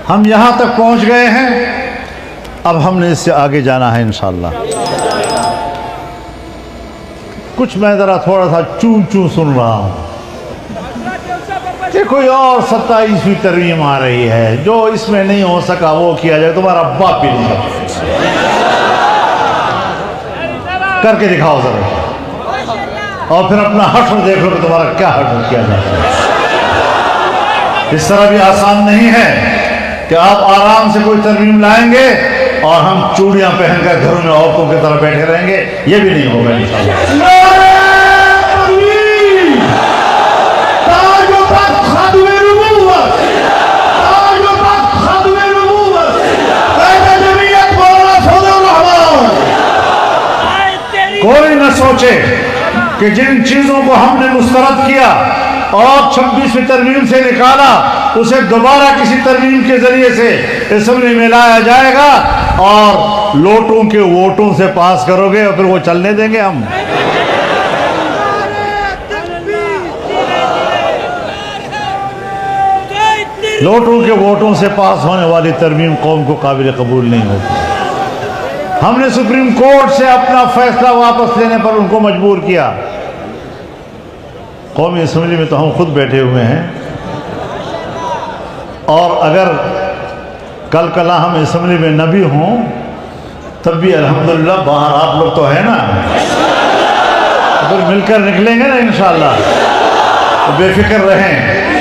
हम यहाँ तक पहुँच गए हैं, अब हमने इससे आगे जाना है इंशाअल्लाह। कुछ मैं ज़रा थोड़ा सा चूं चूं सुन रहा हूँ कि कोई और 27वीं तरमीम आ रही है, जो इसमें नहीं हो सका वो किया जाए। तुम्हारा बाप भी नहीं करके दिखाओ जरा, और फिर अपना हश्र देख लो कि तुम्हारा क्या हश्र किया जाता है। इस तरह भी आसान नहीं है कि आप आराम से कोई तरमीम लाएंगे और हम चूड़ियां पहनकर घरों में औरतों की तरह बैठे रहेंगे, ये भी नहीं होगा इंशाअल्लाह। कोई न सोचे कि जिन चीजों को हमने मुस्तरद किया और 26वीं तरमीम से निकाला, उसे दोबारा किसी तरमीम के जरिए से असेंबली में लाया जाएगा और लोटों के वोटों से पास करोगे और फिर वो चलने देंगे हम? लोटों के वोटों से पास होने वाली तरमीम कौम को काबिल कबूल नहीं होती। हमने सुप्रीम कोर्ट से अपना फैसला वापस लेने पर उनको मजबूर किया। कौमी असेंबली में तो हम खुद बैठे हुए हैं, और अगर कल कला हम असेंबली में न भी हों तब भी अल्हम्दुलिल्लाह बाहर आप लोग तो है ना, तो फिर मिलकर निकलेंगे ना इंशाअल्लाह। तो बेफिक्र रहें।